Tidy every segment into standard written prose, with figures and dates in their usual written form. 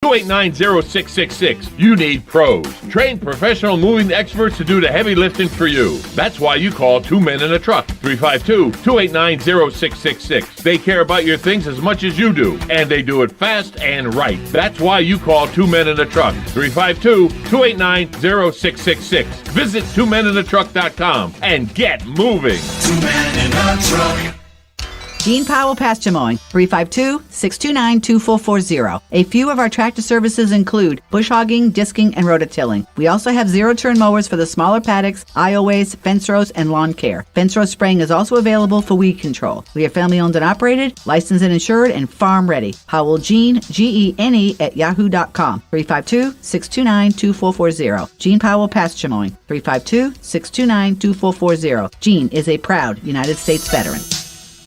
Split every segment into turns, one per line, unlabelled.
352-289-0666. You need pros. Trained professional moving experts to do the heavy lifting for you. That's why you call Two Men in a Truck. 352-289-0666. They care about your things as much as you do, and they do it fast and right. That's why you call Two Men in a Truck. 352-289-0666. Visit twomeninatruck.com and get moving.
Two Men in a Truck.
Gene Powell Pasture Mowing, 352-629-2440. A few of our tractor services include bush hogging, disking, and rototilling. We also have zero-turn mowers for the smaller paddocks, aisleways, fence rows, and lawn care. Fence row spraying is also available for weed control. We are family-owned and operated, licensed and insured, and farm-ready. Powell Gene, Gene, at yahoo.com. 352-629-2440. Gene Powell Pasture Mowing, 352-629-2440. Gene is a proud United States veteran.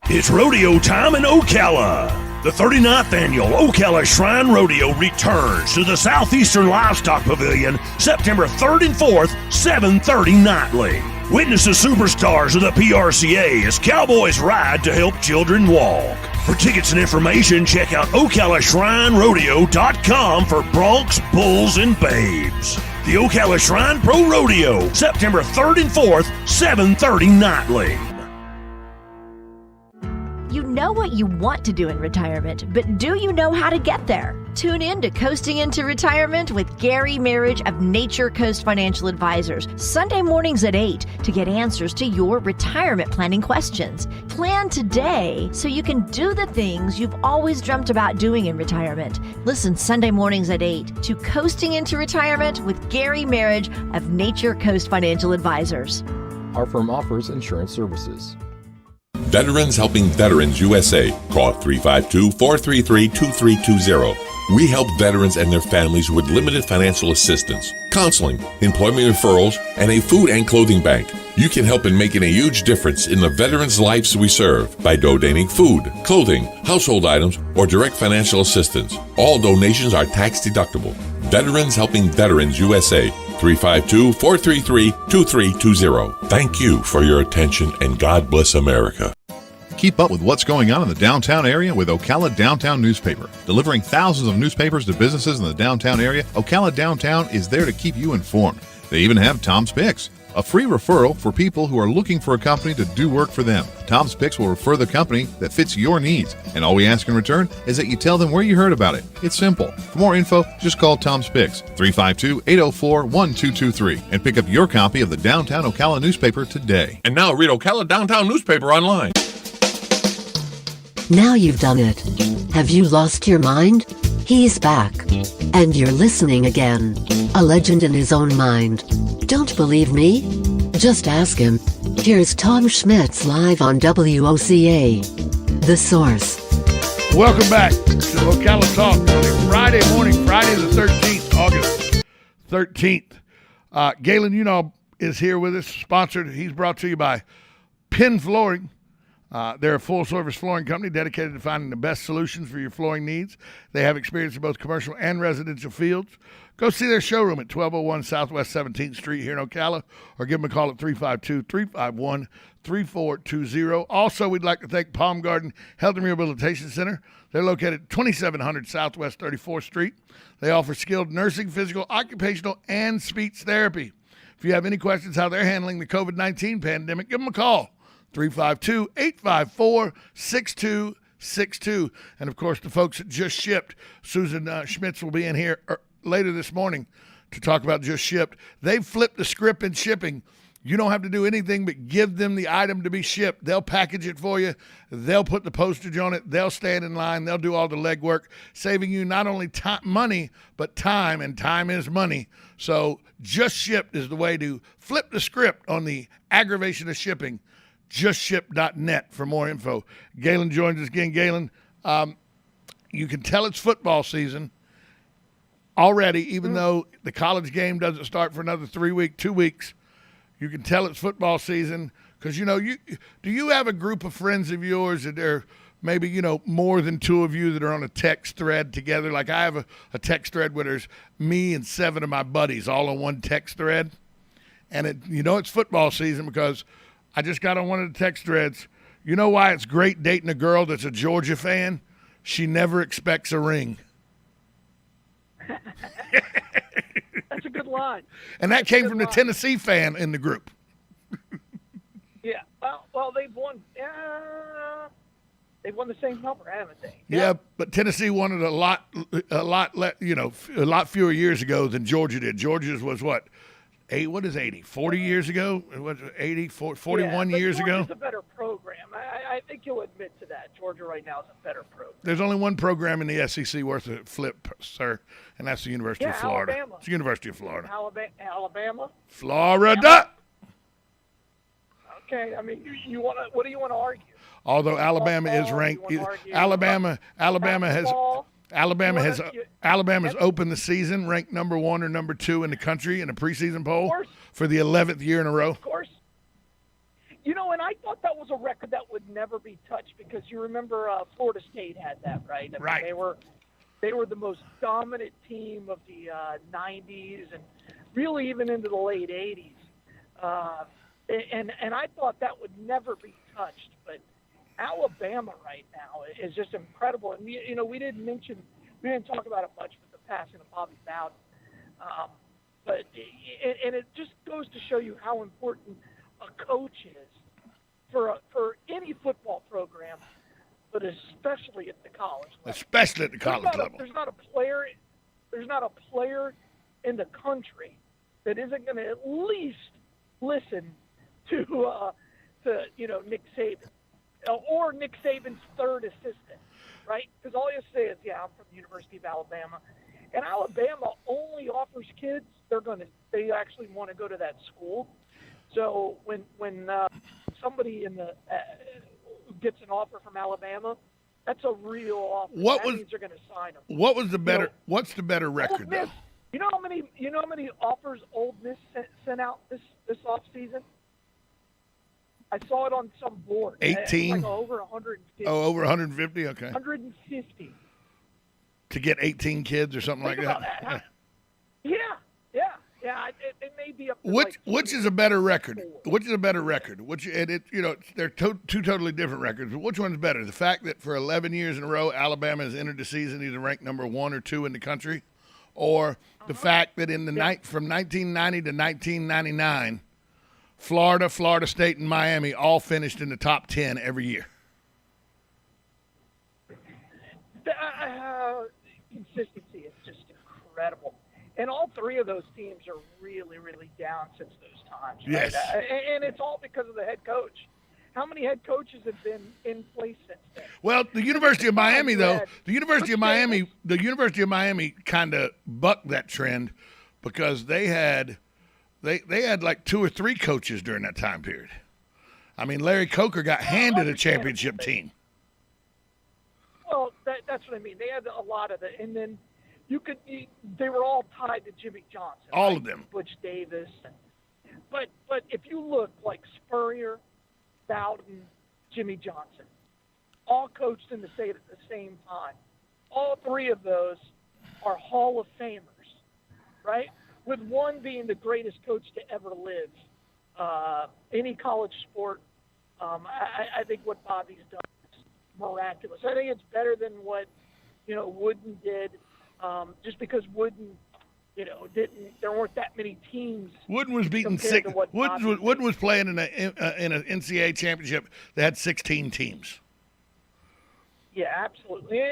It's rodeo time in Ocala. The 39th annual Ocala Shrine Rodeo returns to the Southeastern Livestock Pavilion September 3rd and 4th, 7:30 nightly. Witness the superstars of the PRCA as cowboys ride to help children walk. For tickets and information, check out OcalaShrineRodeo.com for broncs, bulls, and babes. The Ocala Shrine Pro Rodeo, September 3rd and 4th, 7:30 nightly.
You know what you want to do in retirement, but do you know how to get there? Tune in to Coasting into Retirement with Gary Marriage of Nature Coast Financial Advisors, Sunday mornings at 8 to get answers to your retirement planning questions. Plan today so you can do the things you've always dreamt about doing in retirement. Listen Sunday mornings at 8 to Coasting into Retirement with Gary Marriage of Nature Coast Financial Advisors.
Our firm offers insurance services.
Veterans Helping Veterans USA. Call 352-433-2320. We help veterans and their families with limited financial assistance, counseling, employment referrals, and a food and clothing bank. You can help in making a huge difference in the veterans' lives we serve by donating food, clothing, household items, or direct financial assistance. All donations are tax deductible. Veterans Helping Veterans USA. 352-433-2320. Thank you for your attention, and God bless America.
Keep up with what's going on in the downtown area with Ocala Downtown Newspaper. Delivering thousands of newspapers to businesses in the downtown area, Ocala Downtown is there to keep you informed. They even have Tom's Picks, a free referral for people who are looking for a company to do work for them. Tom's Picks will refer the company that fits your needs, and all we ask in return is that you tell them where you heard about it. It's simple. For more info, just call Tom's Picks, 352-804-1223, and pick up your copy of the Downtown Ocala newspaper today.
And now read Ocala Downtown Newspaper online.
Now you've done it. Have you lost your mind? He's back. And you're listening again. A legend in his own mind. Don't believe me? Just ask him. Here's Tom Schmitz live on WOCA. The Source.
Welcome back to Ocala Talk on a Friday morning, Friday the 13th, August 13th. Galen, is here with us, sponsored. He's brought to you by Penn Flooring. They're a full-service flooring company dedicated to finding the best solutions for your flooring needs. They have experience in both commercial and residential fields. Go see their showroom at 1201 Southwest 17th Street here in Ocala, or give them a call at 352-351-3420. Also, we'd like to thank Palm Garden Health and Rehabilitation Center. They're located at 2700 Southwest 34th Street. They offer skilled nursing, physical, occupational, and speech therapy. If you have any questions how they're handling the COVID-19 pandemic, give them a call. 352-854-6262. And, of course, the folks that Just Shipped, Susan Schmitz will be in here later this morning to talk about Just Shipped. They've flipped the script in shipping. You don't have to do anything but give them the item to be shipped. They'll package it for you. They'll put the postage on it. They'll stand in line. They'll do all the legwork, saving you not only money, but time, and time is money. So Just Shipped is the way to flip the script on the aggravation of shipping. JustShip.net for more info. Galen joins us again. Galen, you can tell it's football season already, even though the college game doesn't start for another 2 weeks. You can tell it's football season because, do you have a group of friends of yours that are maybe, more than two of you that are on a text thread together? Like I have a text thread where there's me and 7 of my buddies all on one text thread. And it's football season because I just got on one of the text threads. You know why it's great dating a girl that's a Georgia fan? She never expects a ring.
That's a good line.
And that came from the Tennessee fan in the group.
Yeah. Well, they've won. They've won the same number, haven't they?
Yeah, but Tennessee won it a lot fewer years ago than Georgia did. Georgia's was what? What is 80? 40 years ago? It was 80, 41 years ago?
Georgia's a better program. I think you'll admit to that. Georgia right now is a better program.
There's only one program in the SEC worth a flip, sir, and that's the University of Florida.
Alabama.
It's the University of Florida.
Alabama?
Florida.
Okay, I mean, what do you want to argue?
Although Alabama is ranked, Alabama has opened the season ranked number 1 or number 2 in the country in the preseason poll for the 11th year in a row.
Of course. You know, and I thought that was a record that would never be touched because you remember Florida State had that, right? I mean,
right.
They were the most dominant team of the 90s and really even into the late 80s. And I thought that would never be touched, but Alabama right now is just incredible. And, we didn't talk about it much with the passing of Bobby Bowden. But it just goes to show you how important a coach is for any football program, but especially at the college level.
Especially at the college level.
There's not a player in the country that isn't going to at least listen to Nick Saban. Or Nick Saban's third assistant, right? Because all you say is, I'm from the University of Alabama. And Alabama only offers kids, they actually want to go to that school. So when somebody gets an offer from Alabama, that's a real offer. That means they're going to sign them.
What's the better record, though?
You know how many offers Ole Miss sent out this offseason? I saw it on some board.
18?
Like over 150.
Oh, over 150? Okay.
150.
To get 18 kids or something
Think
like
about
that?
Yeah. It may be up to
Which is a better record? Which is a better record? They're two totally different records. But which one's better? The fact that for 11 years in a row, Alabama has entered the season either ranked number 1 or 2 in the country, or the fact that in the night from 1990 to 1999, Florida State, and Miami all finished in the top 10 every year.
Consistency is just incredible. And all three of those teams are really, really down since those times. Right?
Yes.
And it's all because of the head coach. How many head coaches have been in place since then?
Well, the University of Miami, though, the University of Miami kind of bucked that trend because they had like 2 or 3 coaches during that time period. I mean, Larry Coker got handed a championship team.
Well, that's what I mean. They had a lot of it, and then they were all tied to Jimmy Johnson.
All of them.
Butch Davis. But if you look like Spurrier, Bowden, Jimmy Johnson, all coached in the state at the same time. All 3 of those are Hall of Famers, right? With one being the greatest coach to ever live any college sport. I think what Bobby's done is miraculous. I think it's better than what Wooden did, just because Wooden, there weren't that many teams.
Wooden was beating 6. Wooden was playing in an NCAA championship that had 16 teams.
Yeah, absolutely,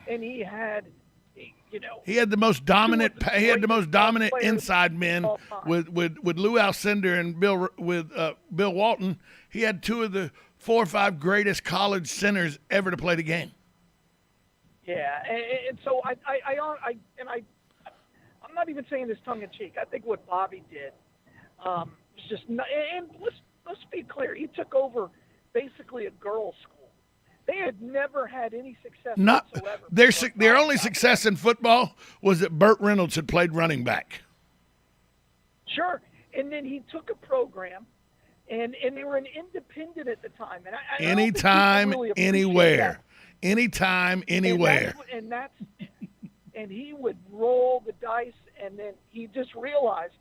and he had.
He had the most dominant. He had the most dominant inside men with Lou Alcindor and Bill Walton. He had 2 of the 4 or 5 greatest college centers ever to play the game.
Yeah, and so I'm not even saying this tongue in cheek. I think what Bobby did was just. And let's be clear. He took over basically a girls' school. They had never had any success whatsoever.
Their only success in football was that Burt Reynolds had played running back.
Sure. And then he took a program, and they were an independent at the time. And
Anytime, anywhere. Anytime, anywhere.
And he would roll the dice, and then he just realized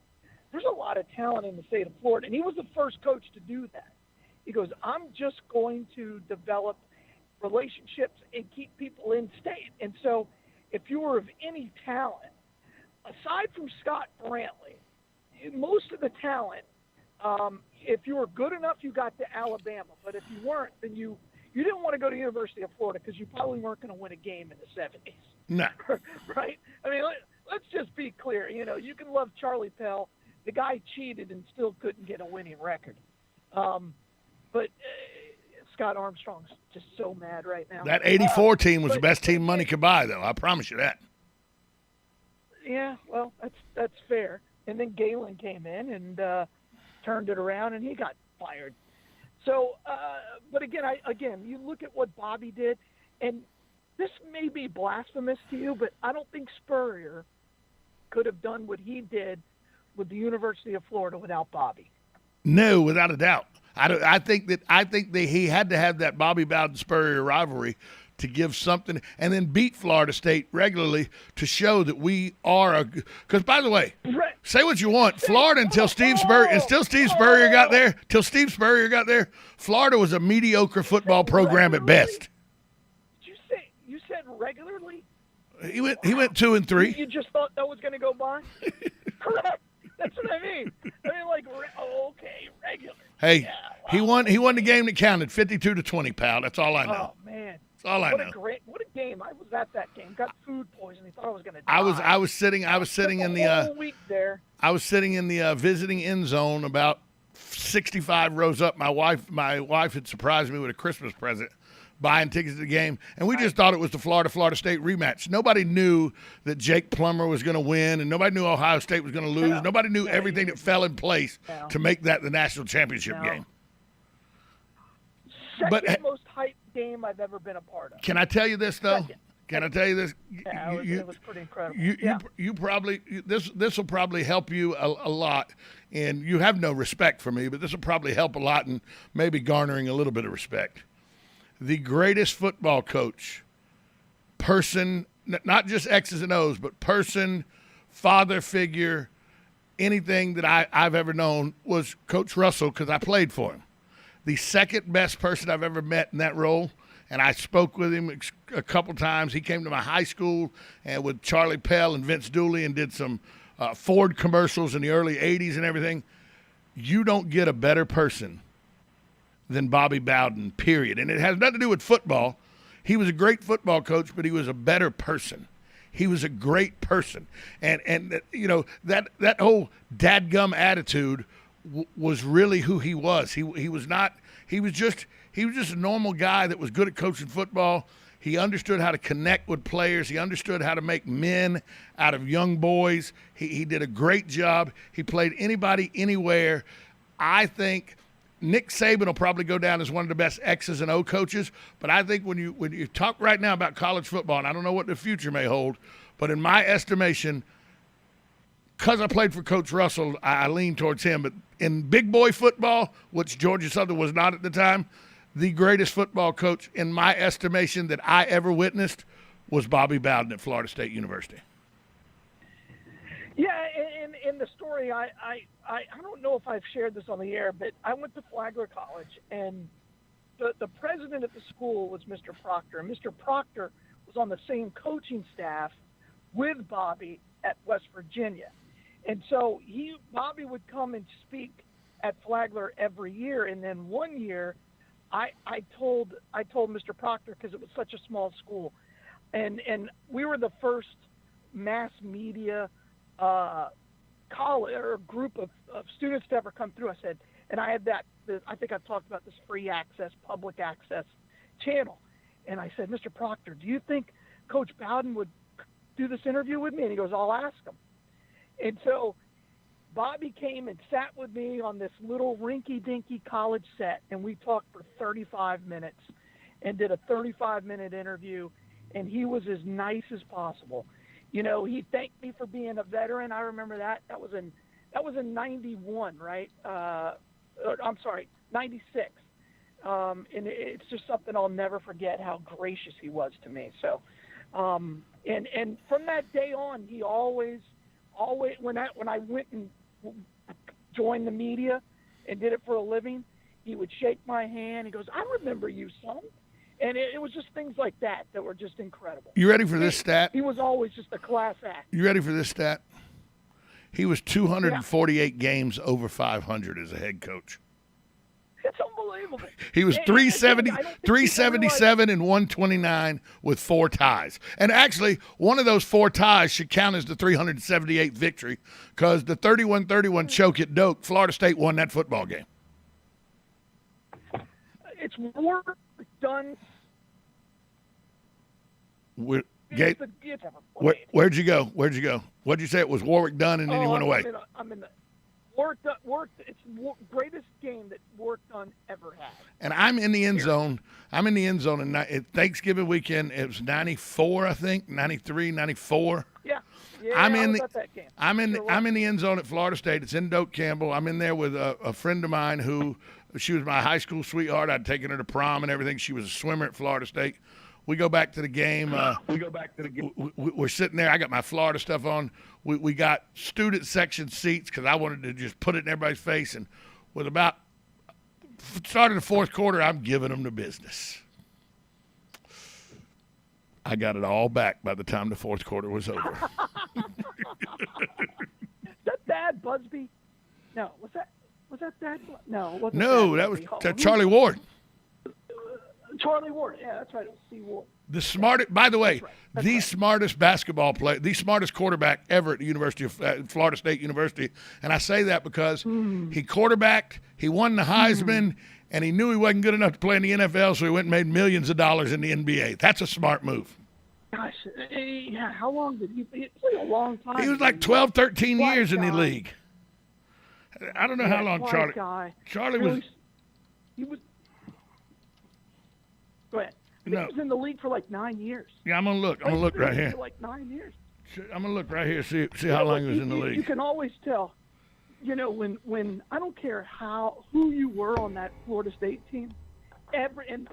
there's a lot of talent in the state of Florida. And he was the first coach to do that. He goes, I'm just going to develop relationships and keep people in state. And so if you were of any talent, aside from Scott Brantley, most of the talent, if you were good enough, you got to Alabama. But if you weren't, then you didn't want to go to University of Florida because you probably weren't going to win a game in the 70s.
No.
Right? I mean, let's just be clear. You can love Charlie Pell. The guy cheated and still couldn't get a winning record. But Scott Armstrong's just so mad right now.
That 84 team was the best team money could buy, though. I promise you that.
Yeah, well, that's fair. And then Galen came in and turned it around, and he got fired. So, but again, you look at what Bobby did, and this may be blasphemous to you, but I don't think Spurrier could have done what he did with the University of Florida without Bobby.
No, without a doubt. I think that he had to have that Bobby Bowden Spurrier rivalry to give something, and then beat Florida State regularly to show that we are because, by the way, say what you want, Florida until Steve Spurrier got there, Florida was a mediocre football program at best.
You said regularly?
He went 2-3.
You just thought that was going to go by? Correct. That's what I mean. Okay, regular.
Hey,
yeah, wow.
he won the game that counted, 52-20, pal. That's all I know.
Oh man.
That's all I know.
What a game! I was at that game. Got food poisoning. Thought I was going to die.
I was sitting in the
whole week there.
I was sitting in the visiting end zone about 65 rows up. My wife had surprised me with a Christmas present, buying tickets to the game, and we just thought it was the Florida State rematch. Nobody knew that Jake Plummer was going to win, and nobody knew Ohio State was going to lose.
No.
Nobody knew everything that fell in place to make that the national championship game.
Second most hyped game I've ever been a part of.
Can I tell you this though?
Second.
Can I tell you this?
Yeah, it was pretty incredible.
You probably this will probably help you a lot, and you have no respect for me, but this will probably help a lot in maybe garnering a little bit of respect. The greatest football coach, person, not just X's and O's, but person, father figure, anything that I've ever known was Coach Russell, because I played for him. The second best person I've ever met in that role, and I spoke with him a couple times. He came to my high school and with Charlie Pell and Vince Dooley and did some Ford commercials in the early 80s and everything. You don't get a better person than Bobby Bowden, period. And it has nothing to do with football. He was a great football coach, but he was a better person. He was a great person. And you know, that whole dadgum attitude was really who he was. He was just a normal guy that was good at coaching football. He understood how to connect with players. He understood how to make men out of young boys. He did a great job. He played anybody, anywhere. I think Nick Saban will probably go down as one of the best X's and O coaches, but I think when you talk right now about college football, and I don't know what the future may hold, but in my estimation, because I played for Coach Russell, I lean towards him. But in big boy football, which Georgia Southern was not at the time, the greatest football coach, in my estimation, that I ever witnessed was Bobby Bowden at Florida State University.
Yeah, in the story, I don't know if I've shared this on the air, but I went to Flagler College, and the president of the school was Mr. Proctor. And Mr. Proctor was on the same coaching staff with Bobby at West Virginia. And so Bobby would come and speak at Flagler every year. And then one year, I told Mr. Proctor, because it was such a small school, and we were the first mass media college or group of students to ever come through. I said, and I had I think I've talked about this free access, public access channel. And I said, Mr. Proctor, do you think Coach Bowden would do this interview with me? And he goes, I'll ask him. And so Bobby came and sat with me on this little rinky-dinky college set, and we talked for 35 minutes and did a 35-minute interview, and he was as nice as possible. You know, he thanked me for being a veteran. I remember that. That was in 91, right? I'm sorry, 96. And it's just something I'll never forget, how gracious he was to me. So, and from that day on, he always when I went and joined the media and did it for a living, he would shake my hand. He goes, I remember you, son. And it was just things like that were just incredible.
You ready for this stat?
He was always just a class act.
You ready for this stat? He was 248 games over 500 as a head coach.
It's unbelievable.
He was
And
377 and 129 with 4 ties. And actually, one of those 4 ties should count as the 378 victory because the 31-31 choke at Doak, Florida State won that football game.
It's work done.
Where'd you go? Where'd you go? What'd you say? It was Warwick done, and then you went away.
I'm in the work. It's the greatest game that Warwick done ever had.
And I'm in the end zone. I'm in the end zone, and Thanksgiving weekend it was 94, I think, 93, 94.
Yeah.
I'm
I
in
was
the
at that game.
I'm in the end zone at Florida State. It's in Doak Campbell. I'm in there with a friend of mine who she was my high school sweetheart. I'd taken her to prom and everything. She was a swimmer at Florida State. We go back to the game. We're sitting there. I got my Florida stuff on. We got student section seats because I wanted to just put it in everybody's face. And with about starting the fourth quarter, I'm giving them the business. I got it all back by the time the fourth quarter was over.
That Dad Busby? No, was that Dad? No, it wasn't.
No, that was Charlie Ward.
Charlie Ward. Yeah, that's right. It was C. Ward.
The smartest, by the way, the smartest basketball player, the smartest quarterback ever at the University of Florida State University. And I say that because he quarterbacked, he won the Heisman, and he knew he wasn't good enough to play in the NFL, so he went and made millions of dollars in the NBA. That's a smart move.
Gosh, yeah, how long did he played? A long time.
He was like 12, 13 years in the league. I don't know how long Charlie was.
He was. Go ahead. He was in the league for like 9 years.
Yeah, I'm gonna look. I'm gonna look right here.
For like 9 years.
I'm gonna look right here. See how long he was in the league.
You can always tell. You know, when I don't care who you were on that Florida State team, and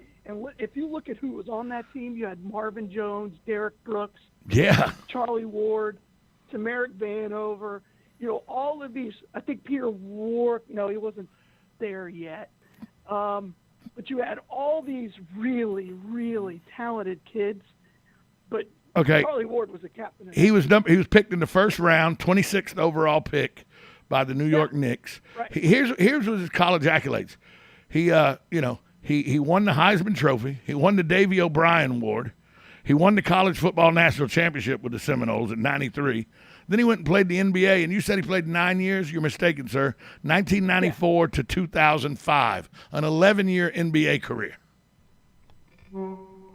if you look at who was on that team, you had Marvin Jones, Derek Brooks, Charlie Ward, Tamarick Vanover. You know, all of these. I think Peter Ward. No, he wasn't there yet. But you had all these really, really talented kids. But Charlie Ward was the captain.
He was picked in the first round, 26th overall pick by the New York Knicks.
Right.
Here's his college accolades. He won the Heisman Trophy. He won the Davy O'Brien Award. He won the College Football National Championship with the Seminoles in '93. Then he went and played the NBA, and you said he played 9 years? You're mistaken, sir. 1994 to 2005, an 11-year NBA career.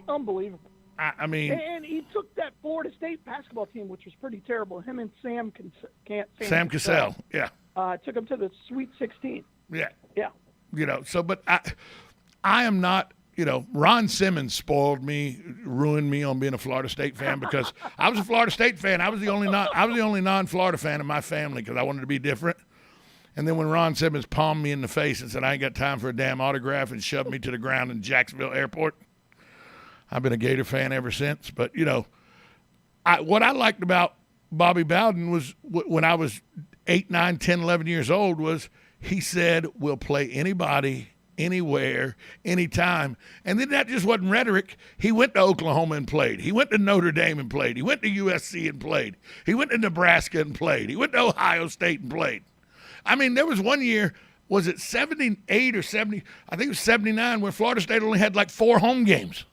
Unbelievable.
I mean,
and he took that Florida State basketball team, which was pretty terrible. Him and Sam
Cassell, yeah.
Took him to the Sweet 16.
Yeah.
Yeah.
You know, so, but I am not, you know, Ron Simmons spoiled me, ruined me on being a Florida State fan because I was a Florida State fan. I was the only non-Florida fan in my family because I wanted to be different. And then when Ron Simmons palmed me in the face and said, I ain't got time for a damn autograph and shoved me to the ground in Jacksonville Airport, I've been a Gator fan ever since. But, you know, what I liked about Bobby Bowden was when I was 8, 9, 10, 11 years old was he said, we'll play anybody, anywhere, anytime. And then that just wasn't rhetoric. He went to Oklahoma and played. He went to Notre Dame and played. He went to USC and played. He went to Nebraska and played. He went to Ohio State and played. I mean, there was one year, was it 78 or 70? I think it was 79 where Florida State only had like 4 home games.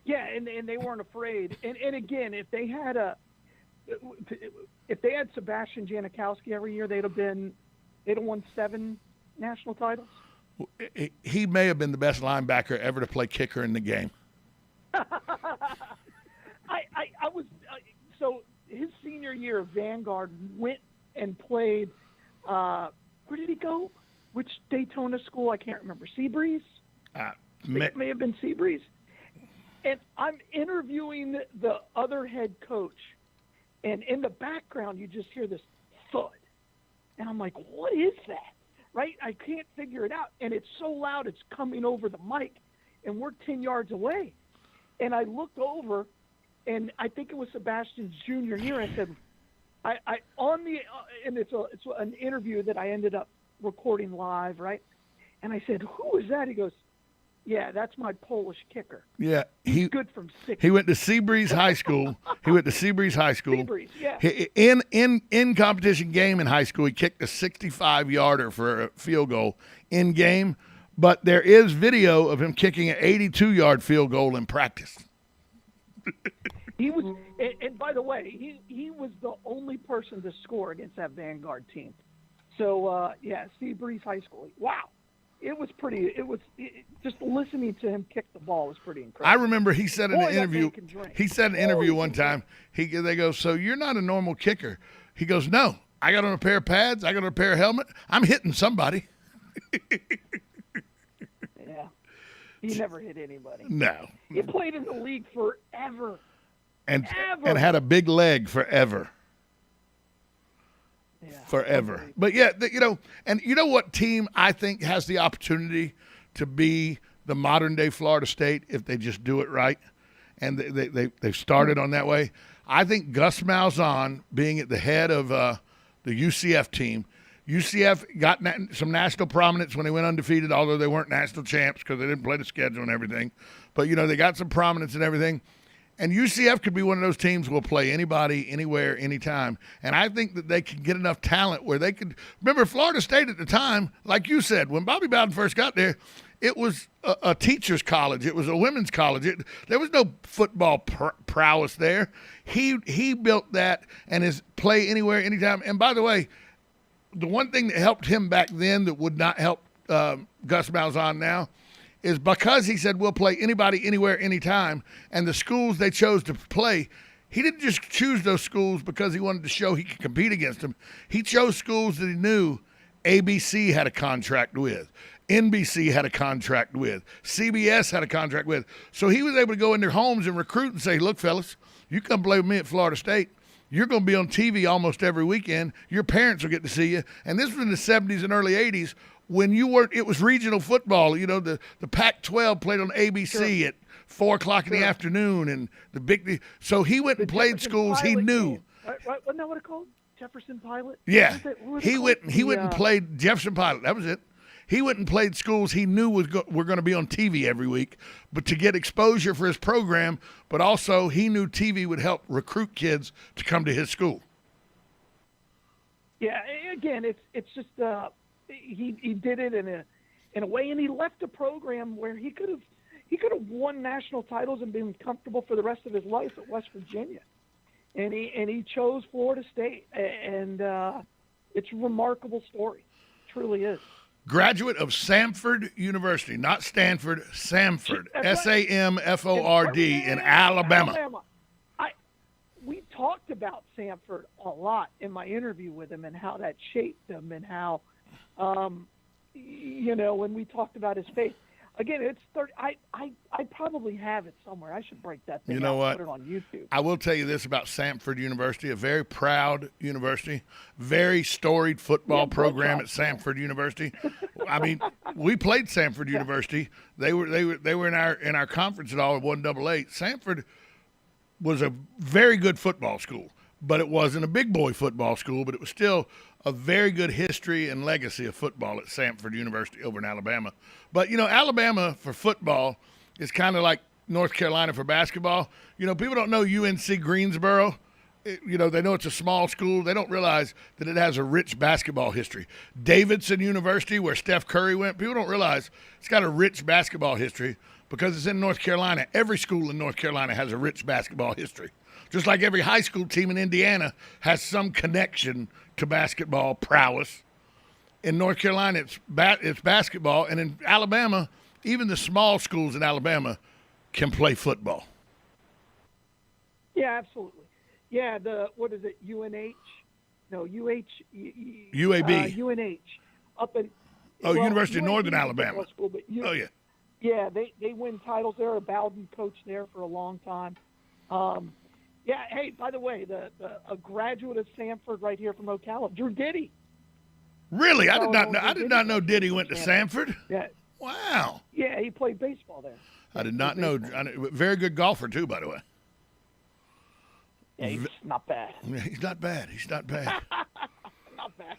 Yeah, and they weren't afraid. And again, if they had Sebastian Janikowski every year, they'd have won 7 national titles.
He may have been the best linebacker ever to play kicker in the game.
So his senior year, Vanguard went and played. Where did he go? Which Daytona school? I can't remember. Seabreeze. It may have been Seabreeze. And I'm interviewing the other head coach, and in the background you just hear this thud, and I'm like, "What is that?" Right? I can't figure it out, and it's so loud it's coming over the mic, and we're 10 yards away. And I looked over, and I think it was Sebastian's junior year. I said, and it's an interview that I ended up recording live, right? And I said, "Who is that?" He goes, Yeah, that's my Polish kicker.
Yeah,
He's good from 60.
He went to Seabreeze High School.
Seabreeze, yeah.
In competition game in high school, he kicked a 65-yarder for a field goal in game. But there is video of him kicking an 82-yard field goal in practice.
He was, and by the way, he was the only person to score against that Vanguard team. So Seabreeze High School. Wow. It was just listening to him kick the ball was pretty incredible.
I remember he said in an interview. He said in an interview one time. They go, so you're not a normal kicker. He goes, no. I got on a pair of pads. I got on a pair of helmet. I'm hitting somebody.
Yeah, he never hit anybody.
No.
He played in the league forever.
And had a big leg forever.
Yeah,
forever. But yeah, and you know what team I think has the opportunity to be the modern day Florida State if they just do it right, and they've started on that way. I think Gus Malzahn being at the head of the UCF team. UCF got some national prominence when they went undefeated, although they weren't national champs because they didn't play the schedule and everything. But they got some prominence and everything. And UCF could be one of those teams who will play anybody, anywhere, anytime. And I think that they can get enough talent where they could – remember, Florida State at the time, like you said, when Bobby Bowden first got there, it was a teacher's college. It was a women's college. There was no football prowess there. He built that and his play anywhere, anytime. And by the way, the one thing that helped him back then that would not help Gus Malzahn now is because he said we'll play anybody, anywhere, anytime, and the schools they chose to play, he didn't just choose those schools because he wanted to show he could compete against them. He chose schools that he knew ABC had a contract with, NBC had a contract with, CBS had a contract with. So he was able to go in their homes and recruit and say, look, fellas, you come play with me at Florida State. You're going to be on TV almost every weekend. Your parents will get to see you. And this was in the 70s and early 80s. When you weren't, it was regional football. The Pac-12 played on ABC at 4 o'clock in the afternoon, and the big. So he went and played schools he knew.
Right, wasn't that what it called? Jefferson Pilot.
Yeah, he went and played Jefferson Pilot. That was it. He went and played schools he knew were going to be on TV every week, but to get exposure for his program. But also, he knew TV would help recruit kids to come to his school.
Yeah, again, it's just. He did it in a way, and he left a program where he could have won national titles and been comfortable for the rest of his life at West Virginia, and he chose Florida State, and it's a remarkable story, it truly is.
Graduate of Samford University, not Stanford, Samford, Samford in Alabama.
We talked about Samford a lot in my interview with him and how that shaped him and how. When we talked about his faith, again, it's 30. I probably have it somewhere. I should break that thing.
You know what?
Put it on YouTube.
I will tell you this about Samford University, a very proud university, very storied football program at Samford University. I mean, we played Samford University. They were in our conference at all at 1AA. Samford was a very good football school, but it wasn't a big boy football school, but it was still a very good history and legacy of football at Samford University over in Alabama. But, Alabama for football is kind of like North Carolina for basketball. People don't know UNC Greensboro. They know it's a small school. They don't realize that it has a rich basketball history. Davidson University, where Steph Curry went, people don't realize it's got a rich basketball history because it's in North Carolina. Every school in North Carolina has a rich basketball history. Just like every high school team in Indiana has some connection to basketball prowess. In North Carolina, it's basketball. And in Alabama, even the small schools in Alabama can play football.
Yeah, absolutely. Yeah, what is it, UNH? No, UAB. UNH. Up in
University of Northern Alabama.
School,
yeah.
Yeah, they win titles there. Bowden coached there for a long time. Yeah, hey, by the way, a graduate of Samford right here from Ocala, Drew Diddy.
Really? I did not know Diddy went to Samford.
Yeah.
Wow.
Yeah, he played baseball there.
I did not know. Very good golfer too, by the way.
Yeah, he's not bad.
He's not bad.
Not bad.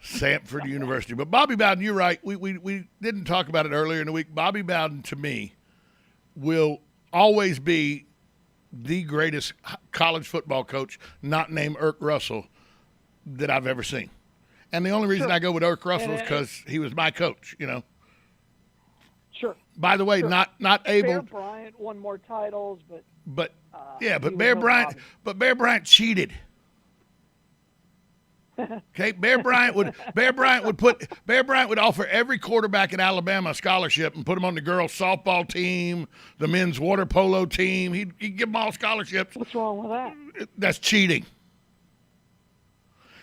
Samford University. But Bobby Bowden, you're right. We didn't talk about it earlier in the week. Bobby Bowden, to me, will always be the greatest college football coach, not named Irk Russell, that I've ever seen. And the only reason I go with Irk Russell is because he was my coach, you know.
Sure.
By the way, not able.
Bear Bryant won more titles, but
Bear Bryant cheated. Okay, Bear Bryant would offer every quarterback in Alabama a scholarship and put them on the girls' softball team, the men's water polo team. He'd give them all scholarships.
What's wrong with that?
That's cheating.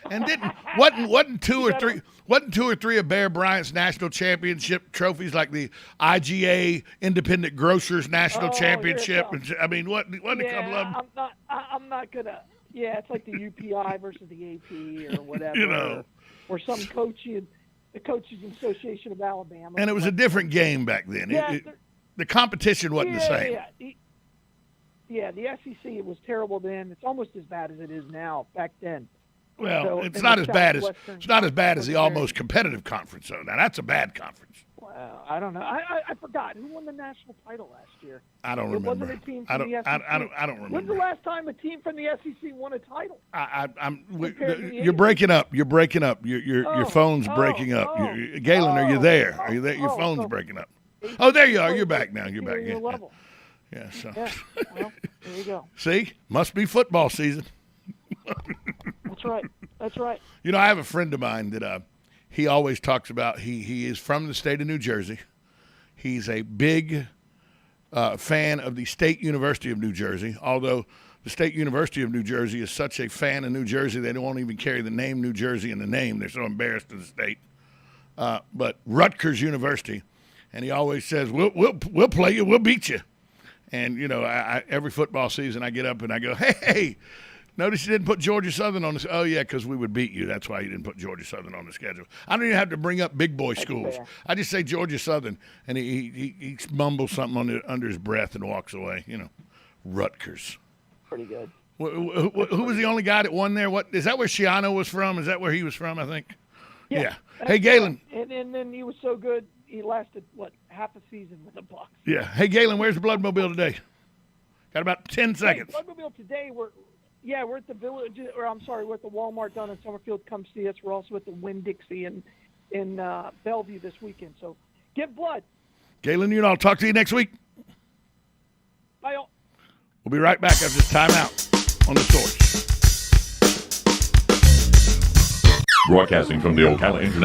And wasn't two or three of Bear Bryant's national championship trophies, like the IGA Independent Grocers National Championship? I mean, wasn't a couple of them?
I'm not gonna. Yeah, it's like the UPI versus the AP or whatever,
You know.
or some the Coaches Association of Alabama.
And it was a different game back then.
Yeah,
the competition wasn't the same.
Yeah, the SEC was terrible then. It's almost as bad as it is now. Back then.
Well,
So,
it's
in
not
the
as bad as
Southwestern
the almost competitive conference, though. Now that's a bad conference.
Well, I don't know. I forgot who won the national title last year.
I don't
It
remember.
wasn't a team from the SEC.
I don't remember.
When's the last time a team from the SEC won a title?
You're breaking up. You're breaking up. Your phone's breaking up. Galen, are you there? Are you there? Your phone's breaking up. Oh, there you are. You're back now. You're back.
Your level.
Yeah. So.
Yeah. Well, there you go.
See, must be football season.
That's right.
You know, I have a friend of mine that he always talks about. He is from the state of New Jersey. He's a big fan of the State University of New Jersey, although the State University of New Jersey is such a fan of New Jersey they don't even carry the name New Jersey in the name. They're so embarrassed of the state. But Rutgers University, and he always says, "We'll play you. We'll beat you." And you know, every football season I get up and I go, "Hey, notice you didn't put Georgia Southern on the – oh, yeah, because we would beat you. That's why you didn't put Georgia Southern on the schedule." I don't even have to bring up big boy schools. I just say Georgia Southern, and he mumbles something under his breath and walks away. You know, Rutgers.
Pretty good.
Who was the only guy that won there? What is that where Shiano was from? Is that where he was from, I think? Yeah. Hey, Galen.
And then he was so good, he lasted, half a season with the Bucs.
Yeah. Hey, Galen, where's the Bloodmobile today? Got about 10 seconds.
Bloodmobile today, we're at the Village, we're at the Walmart down in Summerfield. Come see us. We're also at the Winn-Dixie in Bellevue this weekend. So give blood.
Galen, I'll talk to you next week.
Bye, all.
We'll be right back after this timeout on The Source.
Broadcasting from the Ocala International